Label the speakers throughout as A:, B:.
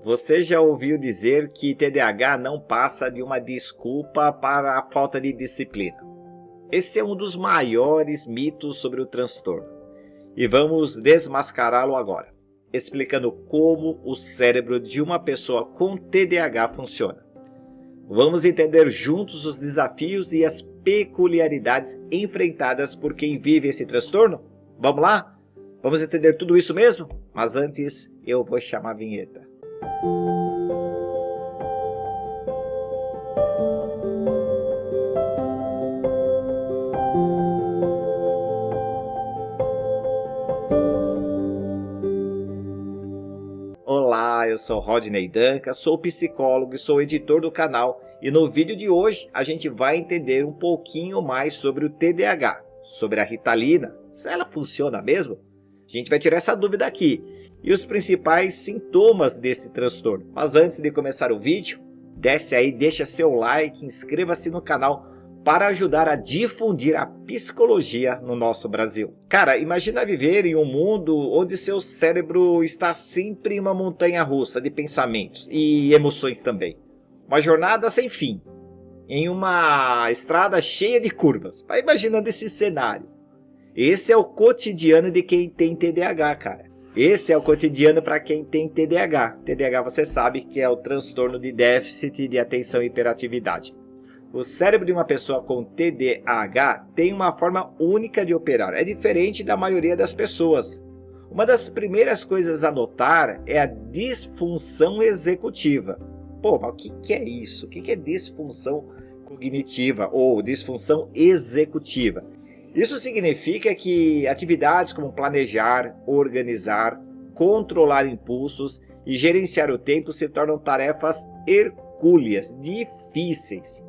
A: Você já ouviu dizer que TDAH não passa de uma desculpa para a falta de disciplina? Esse é um dos maiores mitos sobre o transtorno. E vamos desmascará-lo agora, explicando como o cérebro de uma pessoa com TDAH funciona. Vamos entender juntos os desafios e as peculiaridades enfrentadas por quem vive esse transtorno? Vamos lá? Vamos entender tudo isso mesmo? Mas antes, eu vou chamar a vinheta. Olá, eu sou Rodney Danca, sou psicólogo e sou editor do canal. E no vídeo de hoje a gente vai entender um pouquinho mais sobre o TDAH, sobre a Ritalina, se ela funciona mesmo. A gente vai tirar essa dúvida aqui e os principais sintomas desse transtorno. Mas antes de começar o vídeo, desce aí, deixa seu like, inscreva-se no canal para ajudar a difundir a psicologia no nosso Brasil. Cara, imagina viver em um mundo onde seu cérebro está sempre em uma montanha-russa de pensamentos e emoções também. Uma jornada sem fim, em uma estrada cheia de curvas. Vai imaginando esse cenário. Esse é o cotidiano de quem tem TDAH, cara. Esse é o cotidiano para quem tem TDAH. TDAH você sabe que é o transtorno de déficit de atenção e hiperatividade. O cérebro de uma pessoa com TDAH tem uma forma única de operar. É diferente da maioria das pessoas. Uma das primeiras coisas a notar é a disfunção executiva. Pô, mas o que é isso? O que é disfunção cognitiva ou disfunção executiva? Isso significa que atividades como planejar, organizar, controlar impulsos e gerenciar o tempo se tornam tarefas hercúleas, difíceis.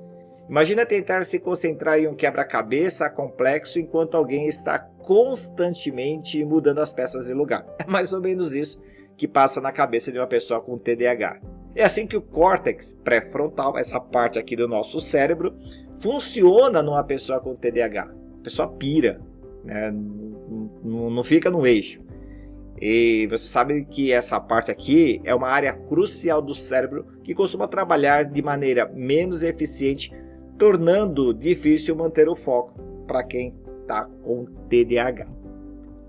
A: Imagina tentar se concentrar em um quebra-cabeça complexo enquanto alguém está constantemente mudando as peças de lugar. É mais ou menos isso que passa na cabeça de uma pessoa com TDAH. É assim que o córtex pré-frontal, essa parte aqui do nosso cérebro, funciona numa pessoa com TDAH. A pessoa pira, né? Não fica no eixo. E você sabe que essa parte aqui é uma área crucial do cérebro que costuma trabalhar de maneira menos eficiente, tornando difícil manter o foco para quem está com TDAH.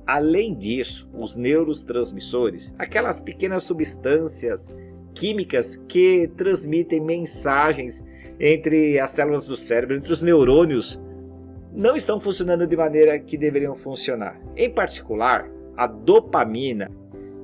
A: Além disso, os neurotransmissores, aquelas pequenas substâncias químicas que transmitem mensagens entre as células do cérebro, entre os neurônios, não estão funcionando de maneira que deveriam funcionar. Em particular, a dopamina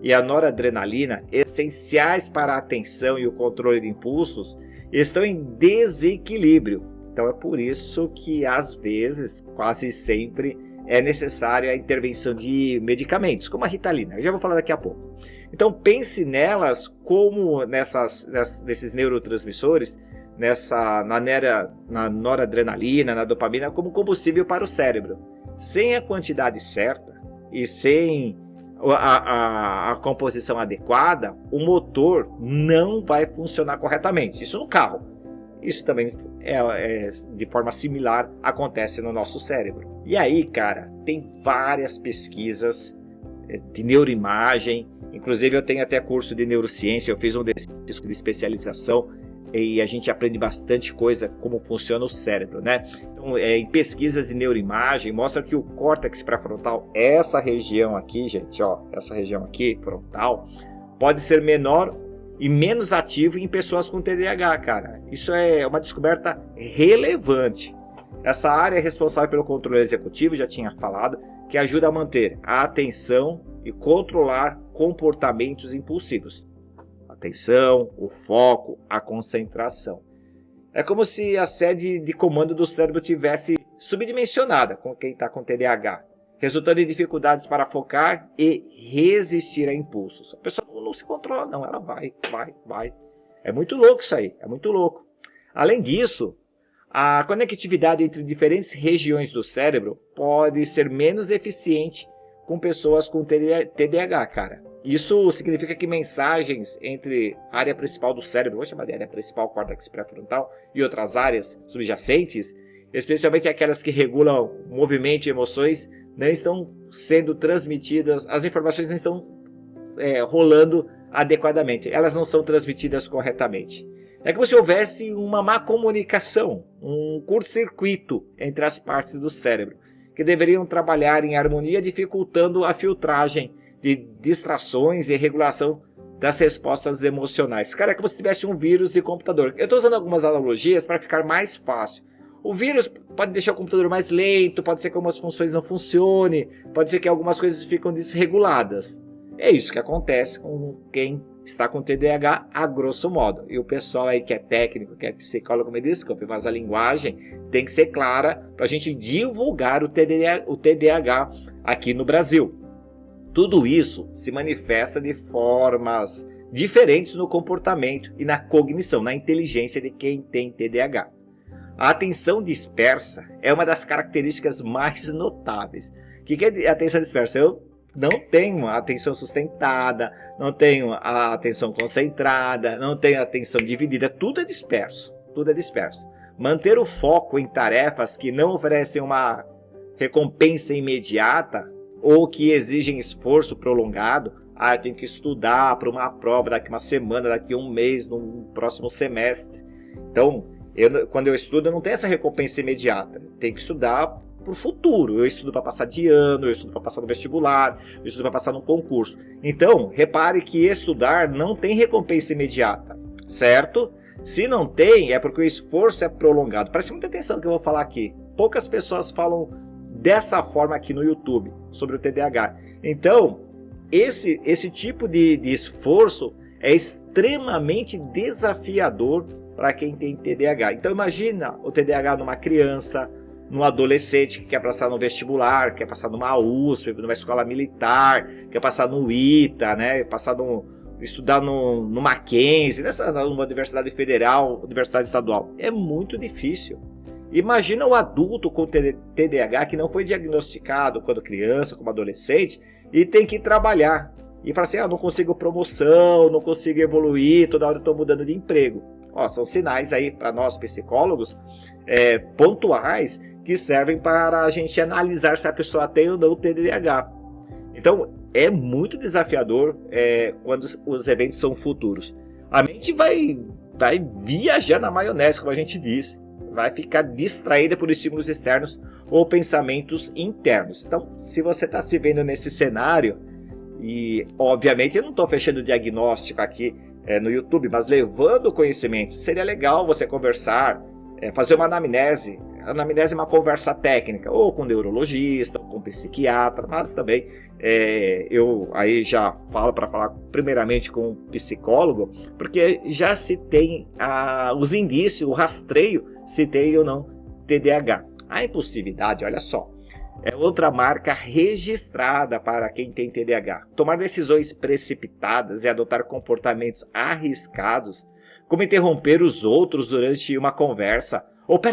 A: e a noradrenalina, essenciais para a atenção e o controle de impulsos, estão em desequilíbrio. Então é por isso que às vezes, quase sempre, é necessária a intervenção de medicamentos, como a Ritalina. Eu já vou falar daqui a pouco. Então pense nelas como nesses neurotransmissores, na noradrenalina, na dopamina, como combustível para o cérebro. Sem a quantidade certa e sem a composição adequada, o motor não vai funcionar corretamente. Isso no carro. Isso também de forma similar acontece no nosso cérebro. E aí, cara, tem várias pesquisas de neuroimagem. Inclusive eu tenho até curso de neurociência, eu fiz um desses de especialização e a gente aprende bastante coisa como funciona o cérebro, né? Então, em pesquisas de neuroimagem, mostra que o córtex pré-frontal, essa região aqui, gente, ó, essa região aqui, frontal, pode ser menor e menos ativo em pessoas com TDAH, cara. Isso é uma descoberta relevante. Essa área é responsável pelo controle executivo, já tinha falado, que ajuda a manter a atenção e controlar comportamentos impulsivos. Atenção, o foco, a concentração. É como se a sede de comando do cérebro tivesse subdimensionada com quem está com TDAH, resultando em dificuldades para focar e resistir a impulsos. A pessoa não se controla não, ela vai. É muito louco isso aí, é muito louco. Além disso, a conectividade entre diferentes regiões do cérebro pode ser menos eficiente com pessoas com TDAH, cara. Isso significa que mensagens entre a área principal do cérebro, vou chamar de área principal, córtex pré-frontal, e outras áreas subjacentes, especialmente aquelas que regulam movimento e emoções, não estão sendo transmitidas, as informações não estão rolando adequadamente, elas não são transmitidas corretamente. É como se houvesse uma má comunicação, um curto-circuito entre as partes do cérebro, que deveriam trabalhar em harmonia, dificultando a filtragem de distrações e regulação das respostas emocionais. Cara, é como se tivesse um vírus de computador. Eu estou usando algumas analogias para ficar mais fácil. O vírus pode deixar o computador mais lento, pode ser que algumas funções não funcionem, pode ser que algumas coisas ficam desreguladas. É isso que acontece com quem está com TDAH a grosso modo. E o pessoal aí que é técnico, que é psicólogo, me desculpe, mas a linguagem tem que ser clara para a gente divulgar o TDAH aqui no Brasil. Tudo isso se manifesta de formas diferentes no comportamento e na cognição, na inteligência de quem tem TDAH. A atenção dispersa é uma das características mais notáveis. O que é atenção dispersa? Eu não tenho a atenção sustentada, não tenho a atenção concentrada, não tenho a atenção dividida, tudo é disperso, tudo é disperso. Manter o foco em tarefas que não oferecem uma recompensa imediata ou que exigem esforço prolongado, eu tenho que estudar para uma prova daqui uma semana, daqui um mês, no próximo semestre. Então, quando eu estudo, eu não tenho essa recompensa imediata, tenho que estudar para o futuro. Eu estudo para passar de ano, eu estudo para passar no vestibular, eu estudo para passar no concurso. Então, repare que estudar não tem recompensa imediata, certo? Se não tem, é porque o esforço é prolongado. Preste muita atenção no que eu vou falar aqui. Poucas pessoas falam dessa forma aqui no YouTube sobre o TDAH. Então, esse tipo de esforço é extremamente desafiador para quem tem TDAH. Então, imagina o TDAH numa criança, num adolescente que quer passar no vestibular, quer passar numa USP, numa escola militar, quer passar no ITA, né? Estudar no Mackenzie, numa universidade federal, universidade estadual. É muito difícil. Imagina o adulto com TDAH que não foi diagnosticado quando criança, como adolescente, e tem que trabalhar. E fala assim, não consigo promoção, não consigo evoluir, toda hora eu estou mudando de emprego. São sinais aí para nós psicólogos pontuais que servem para a gente analisar se a pessoa tem ou não TDAH. Então, é muito desafiador quando os eventos são futuros. A mente vai viajar na maionese, como a gente disse. Vai ficar distraída por estímulos externos ou pensamentos internos. Então, se você está se vendo nesse cenário, e obviamente eu não estou fechando o diagnóstico aqui no YouTube, mas levando o conhecimento, seria legal você conversar, fazer uma anamnese. Anamnese é uma conversa técnica, ou com neurologista, ou com psiquiatra, mas também eu aí já falo para falar primeiramente com um psicólogo, porque já se tem os indícios, o rastreio, se tem ou não TDAH. A impulsividade, olha só, é outra marca registrada para quem tem TDAH. Tomar decisões precipitadas e adotar comportamentos arriscados, como interromper os outros durante uma conversa.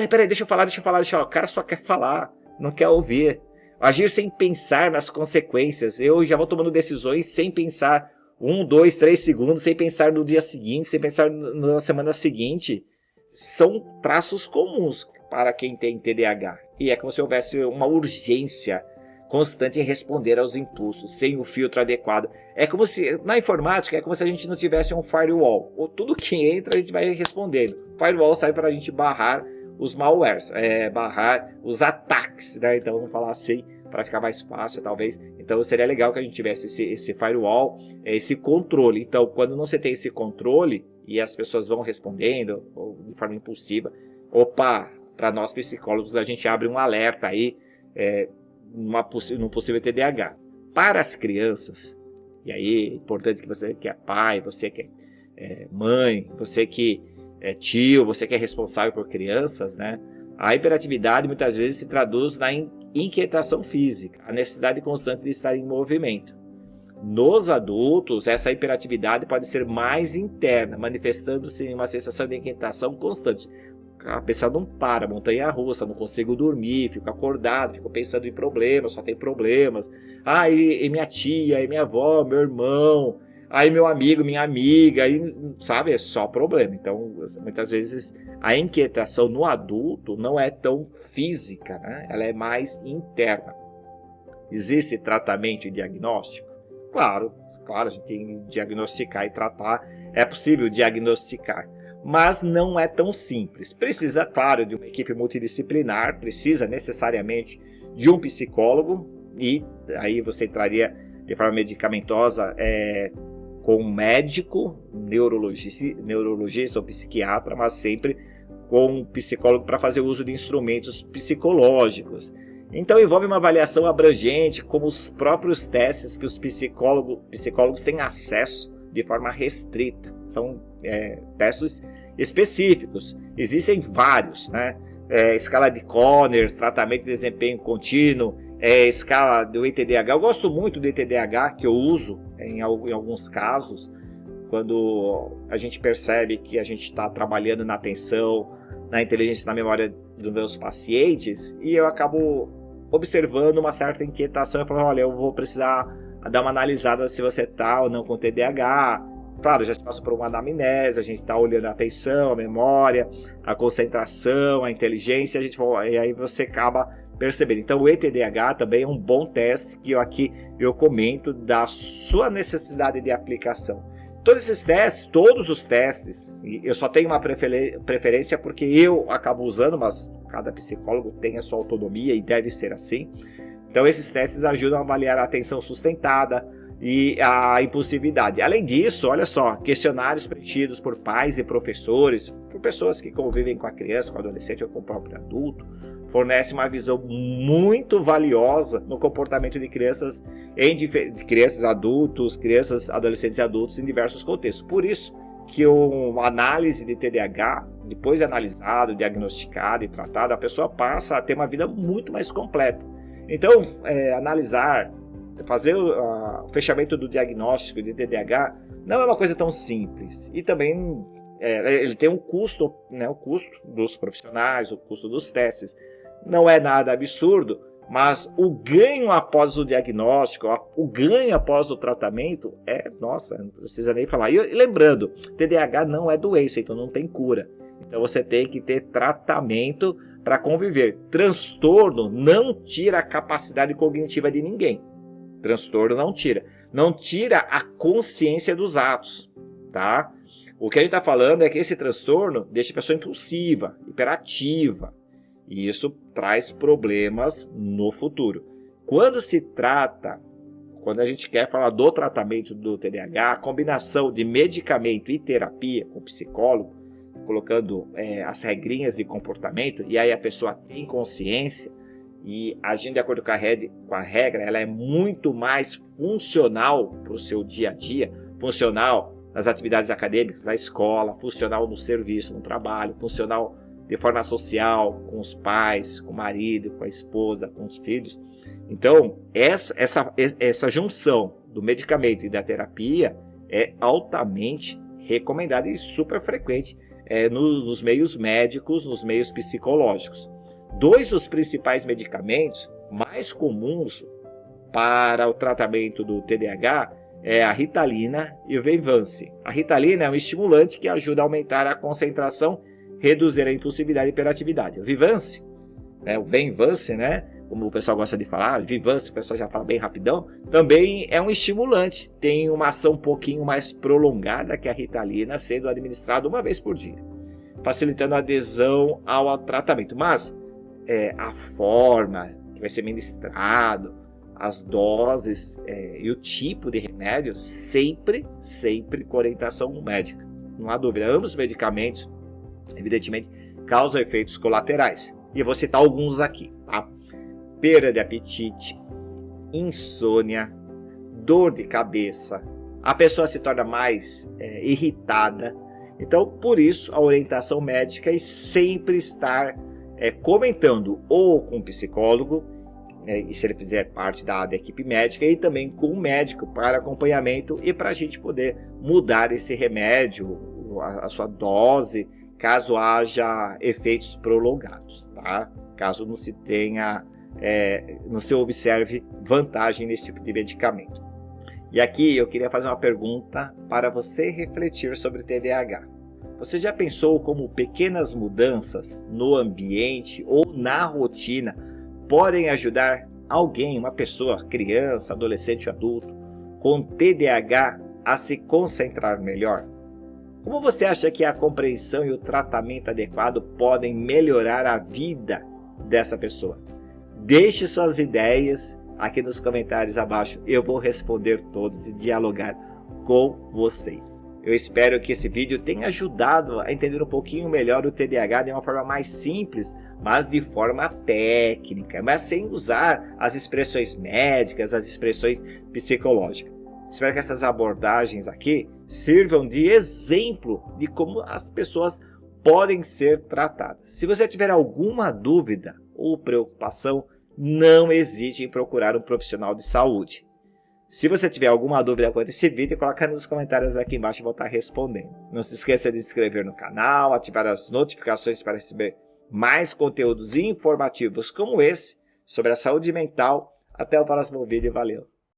A: Peraí, deixa eu falar. O cara só quer falar, não quer ouvir. Agir sem pensar nas consequências. Eu já vou tomando decisões sem pensar 1, 2, 3 segundos, sem pensar no dia seguinte, sem pensar na semana seguinte. São traços comuns para quem tem TDAH. E é como se houvesse uma urgência constante em responder aos impulsos, sem o filtro adequado. É como se, na informática, é como se a gente não tivesse um firewall. Ou tudo que entra, a gente vai respondendo. Firewall serve para a gente barrar os malwares, barrar os ataques, né? Então vamos falar assim, para ficar mais fácil talvez. Então seria legal que a gente tivesse esse firewall, esse controle. Então quando não se tem esse controle e as pessoas vão respondendo ou de forma impulsiva, para nós psicólogos a gente abre um alerta aí num possível TDAH. Para as crianças, e aí é importante que você que é pai, você que é mãe, você que é tio, você que é responsável por crianças, né? A hiperatividade muitas vezes se traduz na inquietação física, a necessidade constante de estar em movimento. Nos adultos, essa hiperatividade pode ser mais interna, manifestando-se em uma sensação de inquietação constante. A pessoa não para, montanha-russa, não consigo dormir, fico acordado, fico pensando em problemas, só tem problemas. E minha tia, e minha avó, meu irmão, meu amigo, minha amiga, sabe, é só problema. Então, muitas vezes, a inquietação no adulto não é tão física, né? Ela é mais interna. Existe tratamento e diagnóstico? Claro claro, a gente tem que diagnosticar e tratar, é possível diagnosticar, mas não é tão simples. Precisa, claro, de uma equipe multidisciplinar, precisa necessariamente de um psicólogo, e aí você entraria de forma medicamentosa com um médico, neurologista ou psiquiatra, mas sempre com um psicólogo para fazer uso de instrumentos psicológicos. Então envolve uma avaliação abrangente, como os próprios testes que os psicólogos têm acesso de forma restrita. São testes específicos. Existem vários, né? Escala de Conners, tratamento de desempenho contínuo, escala do ETDH. Eu gosto muito do ETDH, que eu uso em alguns casos, quando a gente percebe que a gente está trabalhando na atenção, na inteligência e na memória dos meus pacientes, e eu acabo observando uma certa inquietação e falando, olha, eu vou precisar dar uma analisada se você está ou não com TDAH. Claro, já se passa por uma anamnese, a gente está olhando a atenção, a memória, a concentração, a inteligência, e aí você acaba percebendo. Então o ETDH também é um bom teste que eu comento da sua necessidade de aplicação. Todos os testes, eu só tenho uma preferência porque eu acabo usando, mas cada psicólogo tem a sua autonomia e deve ser assim. Então esses testes ajudam a avaliar a atenção sustentada e a impulsividade. Além disso, olha só, questionários preenchidos por pais e professores, por pessoas que convivem com a criança, com o adolescente ou com o próprio adulto, fornece uma visão muito valiosa no comportamento de crianças, adolescentes e adultos em diversos contextos. Por isso que uma análise de TDAH, depois de analisado, diagnosticado e tratado, a pessoa passa a ter uma vida muito mais completa. Então, fazer o fechamento do diagnóstico de TDAH não é uma coisa tão simples. E também ele tem um custo, né, o custo dos profissionais, o custo dos testes. Não é nada absurdo, mas o ganho após o diagnóstico, o ganho após o tratamento não precisa nem falar. E lembrando, TDAH não é doença, então não tem cura. Então você tem que ter tratamento para conviver. Transtorno não tira a capacidade cognitiva de ninguém. Transtorno não tira. Não tira a consciência dos atos, tá? O que a gente está falando é que esse transtorno deixa a pessoa impulsiva, hiperativa. E isso traz problemas no futuro. Quando a gente quer falar do tratamento do TDAH, a combinação de medicamento e terapia com psicólogo, colocando as regrinhas de comportamento, e aí a pessoa tem consciência, e agindo de acordo com a regra, ela é muito mais funcional para o seu dia a dia, funcional nas atividades acadêmicas, na escola, funcional no serviço, no trabalho, funcional de forma social, com os pais, com o marido, com a esposa, com os filhos. Então, essa junção do medicamento e da terapia é altamente recomendada e super frequente nos meios médicos, nos meios psicológicos. 2 dos principais medicamentos mais comuns para o tratamento do TDAH é a Ritalina e o Venvance. A Ritalina é um estimulante que ajuda a aumentar a concentração, reduzir a impulsividade e hiperatividade. O Venvance, o Venvance, né, como o pessoal gosta de falar, Venvance, o pessoal já fala bem rapidão, também é um estimulante, tem uma ação um pouquinho mais prolongada que a Ritalina, sendo administrada uma vez por dia, facilitando a adesão ao tratamento. Mas a forma que vai ser ministrado, as doses e o tipo de remédio, sempre com orientação médica. Não há dúvida, ambos os medicamentos, evidentemente, causam efeitos colaterais. E eu vou citar alguns aqui, tá? Perda de apetite, insônia, dor de cabeça, a pessoa se torna mais irritada. Então, por isso, a orientação médica e sempre estar comentando ou com o psicólogo, e se ele fizer parte da equipe médica, e também com o médico para acompanhamento e para a gente poder mudar esse remédio, a sua dose, caso haja efeitos prolongados, tá? Caso não se tenha, não se observe vantagem nesse tipo de medicamento. E aqui eu queria fazer uma pergunta para você refletir sobre TDAH. Você já pensou como pequenas mudanças no ambiente ou na rotina podem ajudar alguém, uma pessoa, criança, adolescente, adulto, com TDAH a se concentrar melhor? Como você acha que a compreensão e o tratamento adequado podem melhorar a vida dessa pessoa? Deixe suas ideias aqui nos comentários abaixo. Eu vou responder todos e dialogar com vocês. Eu espero que esse vídeo tenha ajudado a entender um pouquinho melhor o TDAH de uma forma mais simples, mas de forma técnica, mas sem usar as expressões médicas, as expressões psicológicas. Espero que essas abordagens aqui sirvam de exemplo de como as pessoas podem ser tratadas. Se você tiver alguma dúvida ou preocupação, não hesite em procurar um profissional de saúde. Se você tiver alguma dúvida quanto a esse vídeo, coloca nos comentários aqui embaixo e vou estar respondendo. Não se esqueça de se inscrever no canal, ativar as notificações para receber mais conteúdos informativos como esse sobre a saúde mental. Até o próximo vídeo, valeu!